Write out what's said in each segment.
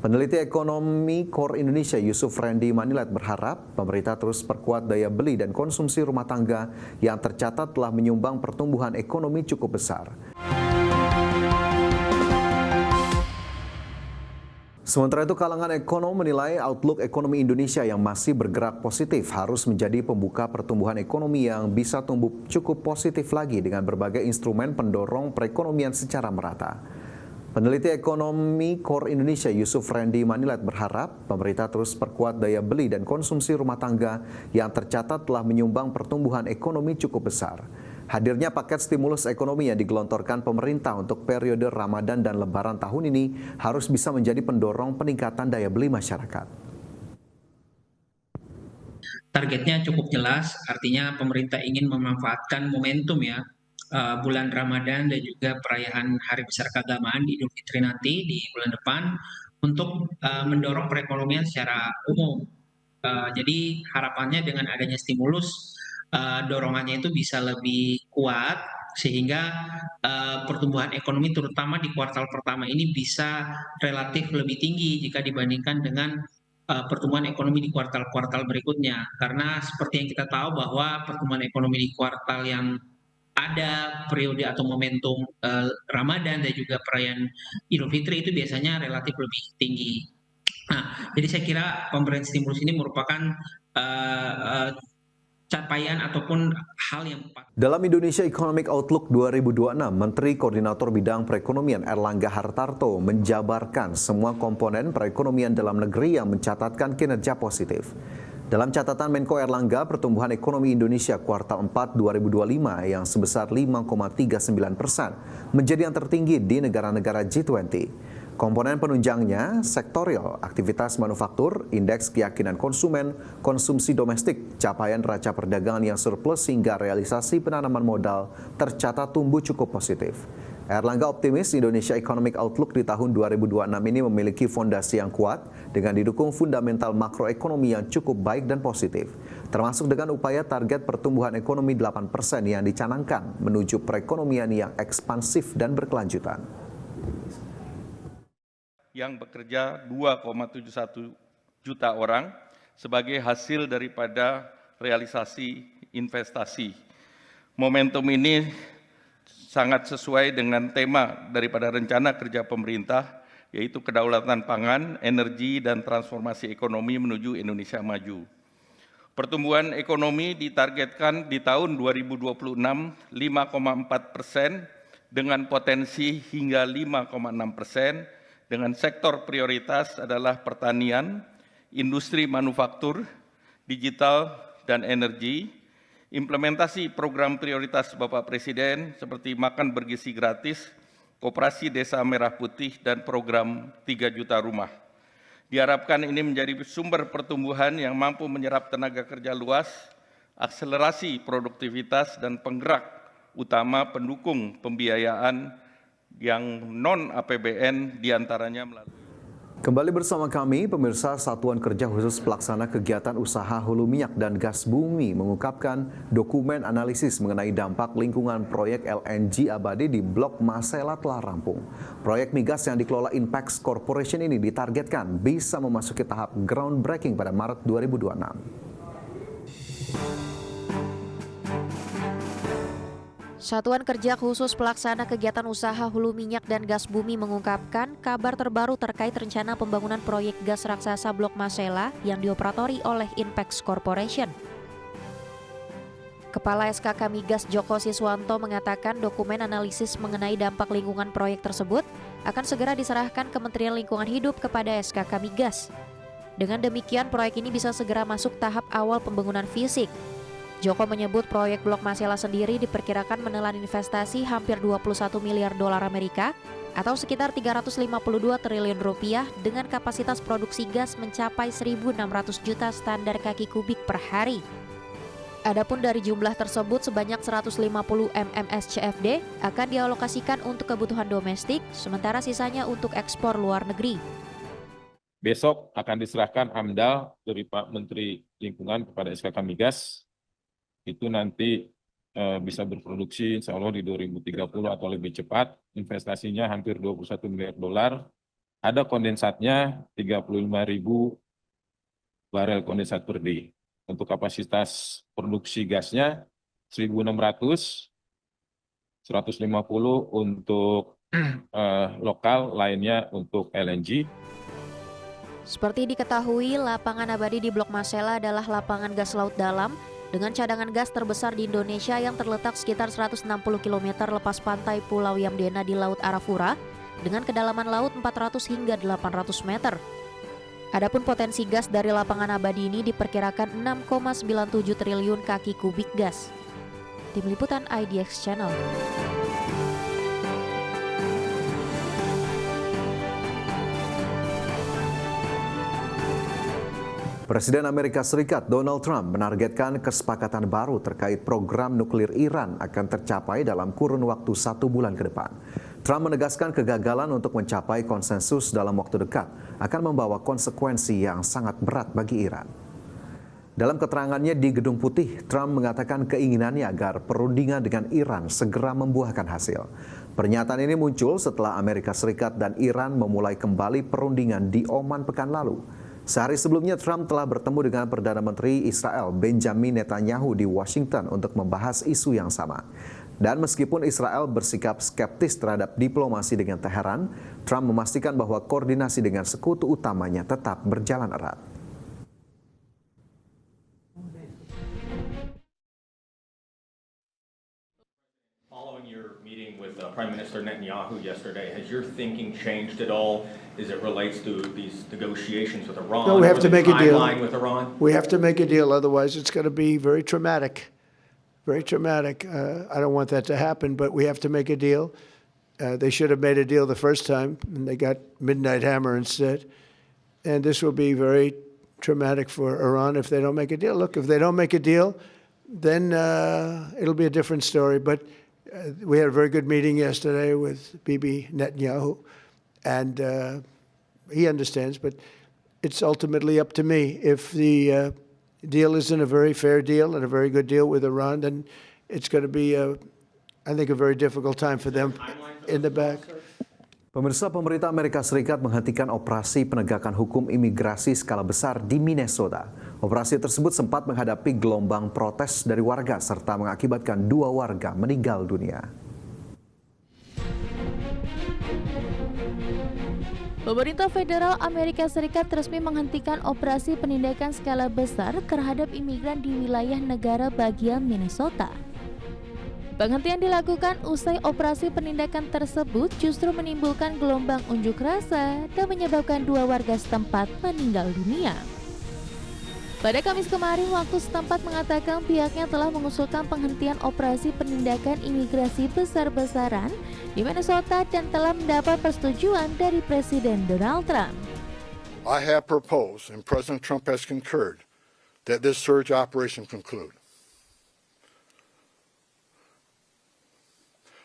Peneliti ekonomi KOR Indonesia Yusuf Randy Manilat berharap pemerintah terus perkuat daya beli dan konsumsi rumah tangga yang tercatat telah menyumbang pertumbuhan ekonomi cukup besar. Sementara itu, kalangan ekonom menilai outlook ekonomi Indonesia yang masih bergerak positif harus menjadi pembuka pertumbuhan ekonomi yang bisa tumbuh cukup positif lagi dengan berbagai instrumen pendorong perekonomian secara merata. Peneliti ekonomi KOR Indonesia Yusuf Randy Manilat berharap pemerintah terus perkuat daya beli dan konsumsi rumah tangga yang tercatat telah menyumbang pertumbuhan ekonomi cukup besar. Hadirnya paket stimulus ekonomi yang digelontorkan pemerintah untuk periode Ramadan dan Lebaran tahun ini harus bisa menjadi pendorong peningkatan daya beli masyarakat. Targetnya cukup jelas, artinya pemerintah ingin memanfaatkan momentum ya, bulan Ramadan dan juga perayaan Hari Besar Keagamaan di Idul Fitri nanti di bulan depan untuk mendorong perekonomian secara umum. Jadi harapannya dengan adanya stimulus, dorongannya itu bisa lebih kuat sehingga pertumbuhan ekonomi terutama di kuartal pertama ini bisa relatif lebih tinggi jika dibandingkan dengan pertumbuhan ekonomi di kuartal-kuartal berikutnya. Karena seperti yang kita tahu bahwa pertumbuhan ekonomi di kuartal yang ada periode atau momentum Ramadan dan juga perayaan Idul Fitri itu biasanya relatif lebih tinggi. Nah, jadi saya kira pemberian stimulus ini merupakan uh, uh, capaian ataupun hal yang patut. Dalam Indonesia Economic Outlook 2026, Menteri Koordinator Bidang Perekonomian Erlangga Hartarto menjabarkan semua komponen perekonomian dalam negeri yang mencatatkan kinerja positif. Dalam catatan Menko Erlangga, pertumbuhan ekonomi Indonesia kuartal 4 2025 yang sebesar 5,39% menjadi yang tertinggi di negara-negara G20. Komponen penunjangnya sektorial, aktivitas manufaktur, indeks keyakinan konsumen, konsumsi domestik, capaian neraca perdagangan yang surplus hingga realisasi penanaman modal tercatat tumbuh cukup positif. Erlangga optimis Indonesia Economic Outlook di tahun 2026 ini memiliki fondasi yang kuat dengan didukung fundamental makroekonomi yang cukup baik dan positif, termasuk dengan upaya target pertumbuhan ekonomi 8% yang dicanangkan menuju perekonomian yang ekspansif dan berkelanjutan. Yang bekerja 2,71 juta orang sebagai hasil daripada realisasi investasi. Momentum ini sangat sesuai dengan tema daripada rencana kerja pemerintah, yaitu kedaulatan pangan, energi, dan transformasi ekonomi menuju Indonesia maju. Pertumbuhan ekonomi ditargetkan di tahun 2026 5,4% dengan potensi hingga 5,6%, dengan sektor prioritas adalah pertanian, industri manufaktur, digital, dan energi. Implementasi program prioritas Bapak Presiden seperti makan bergizi gratis, Koperasi Desa Merah Putih, dan program 3 juta rumah. Diharapkan ini menjadi sumber pertumbuhan yang mampu menyerap tenaga kerja luas, akselerasi produktivitas, dan penggerak utama pendukung pembiayaan yang non-APBN diantaranya melalui. Kembali bersama kami, pemirsa. Satuan Kerja Khusus Pelaksana Kegiatan Usaha Hulu Minyak dan Gas Bumi mengungkapkan dokumen analisis mengenai dampak lingkungan proyek LNG abadi di Blok Masela telah rampung. Proyek migas yang dikelola Inpex Corporation ini ditargetkan bisa memasuki tahap groundbreaking pada Maret 2026. Satuan Kerja Khusus Pelaksana Kegiatan Usaha Hulu Minyak dan Gas Bumi mengungkapkan kabar terbaru terkait rencana pembangunan proyek gas raksasa Blok Masela yang dioperatori oleh Inpex Corporation. Kepala SKK Migas Joko Siswanto mengatakan dokumen analisis mengenai dampak lingkungan proyek tersebut akan segera diserahkan Kementerian Lingkungan Hidup kepada SKK Migas. Dengan demikian, proyek ini bisa segera masuk tahap awal pembangunan fisik. Joko menyebut proyek Blok Masela sendiri diperkirakan menelan investasi hampir 21 miliar dolar Amerika atau sekitar 352 triliun rupiah dengan kapasitas produksi gas mencapai 1.600 juta standar kaki kubik per hari. Adapun dari jumlah tersebut sebanyak 150 MMSCFD akan dialokasikan untuk kebutuhan domestik, sementara sisanya untuk ekspor luar negeri. Besok akan diserahkan AMDAL dari Pak Menteri Lingkungan kepada SKK Migas. Itu nanti bisa berproduksi insya Allah di 2030 atau lebih cepat. Investasinya hampir 21 miliar dolar. ada kondensatnya 35.000 barel kondensat per day. Untuk kapasitas produksi gasnya 1.600, 150 untuk lokal, lainnya untuk LNG. Seperti diketahui, lapangan abadi di Blok Masela adalah lapangan gas laut dalam dengan cadangan gas terbesar di Indonesia yang terletak sekitar 160 km lepas pantai Pulau Yamdena di Laut Arafura dengan kedalaman laut 400 hingga 800 meter. Adapun potensi gas dari lapangan abadi ini diperkirakan 6,97 triliun kaki kubik gas. Tim Liputan IDX Channel. Presiden Amerika Serikat Donald Trump menargetkan kesepakatan baru terkait program nuklir Iran akan tercapai dalam kurun waktu 1 bulan ke depan. Trump menegaskan kegagalan untuk mencapai konsensus dalam waktu dekat akan membawa konsekuensi yang sangat berat bagi Iran. Dalam keterangannya di Gedung Putih, Trump mengatakan keinginannya agar perundingan dengan Iran segera membuahkan hasil. Pernyataan ini muncul setelah Amerika Serikat dan Iran memulai kembali perundingan di Oman pekan lalu. Sehari sebelumnya, Trump telah bertemu dengan Perdana Menteri Israel Benjamin Netanyahu di Washington untuk membahas isu yang sama. Dan meskipun Israel bersikap skeptis terhadap diplomasi dengan Teheran, Trump memastikan bahwa koordinasi dengan sekutu utamanya tetap berjalan erat. Following your meeting with Prime Minister Netanyahu yesterday, has your thinking changed at all as it relates to these negotiations with Iran? No, we have or to the make a deal. timeline with Iran? We have to make a deal, otherwise it's going to be very traumatic. Very traumatic. I don't want that to happen, but we have to make a deal. They should have made a deal the first time, and they got Midnight Hammer instead. And this will be very traumatic for Iran if they don't make a deal. Look, if they don't make a deal, then it'll be a different story. But we had a very good meeting yesterday with Bibi Netanyahu, and he understands, but it's ultimately up to me. If the deal isn't a very fair deal and a very good deal with Iran, then it's going to be, I think, a very difficult time for them in the back. Pemirsa, pemerintah Amerika Serikat menghentikan operasi penegakan hukum imigrasi skala besar di Minnesota. Operasi tersebut sempat menghadapi gelombang protes dari warga serta mengakibatkan 2 warga meninggal dunia. Pemerintah Federal Amerika Serikat resmi menghentikan operasi penindakan skala besar terhadap imigran di wilayah negara bagian Minnesota. Penghentian dilakukan usai operasi penindakan tersebut justru menimbulkan gelombang unjuk rasa dan menyebabkan 2 warga setempat meninggal dunia. Pada Kamis kemarin, waktu setempat mengatakan pihaknya telah mengusulkan penghentian operasi penindakan imigrasi besar-besaran di Minnesota dan telah mendapat persetujuan dari Presiden Donald Trump. I have proposed, and President Trump has concurred, that this surge operation conclude.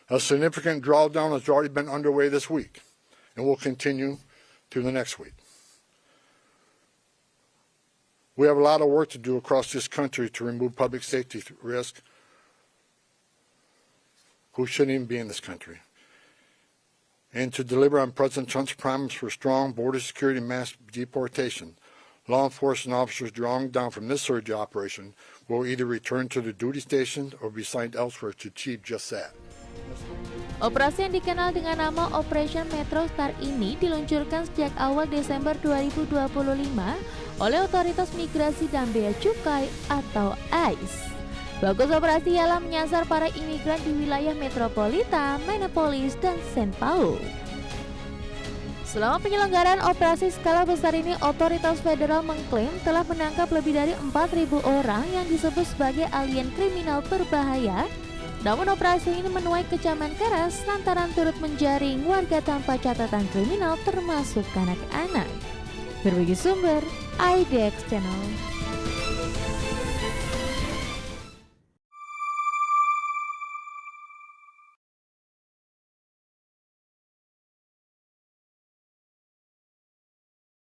A significant drawdown has already been underway this week and will continue through the next week. We have a lot of work to do across this country to remove public safety risk who shouldn't even be in this country, and to deliver on President Trump's promise for strong border security and mass deportation. Law enforcement officers drawn down from this surge operation will either return to the duty station or be assigned elsewhere to achieve just that. Operasi yang dikenal dengan nama Operation Metro Star ini diluncurkan sejak awal Desember 2025 oleh Otoritas Migrasi dan Bea Cukai atau ICE. Fokus operasi ialah menyasar para imigran di wilayah metropolitan, Minneapolis, dan St. Paul. Selama penyelenggaraan operasi skala besar ini, otoritas federal mengklaim telah menangkap lebih dari 4.000 orang yang disebut sebagai alien kriminal berbahaya. Namun operasi ini menuai kecaman keras lantaran turut menjaring warga tanpa catatan kriminal termasuk anak-anak. Berbagi sumber, IDX Channel.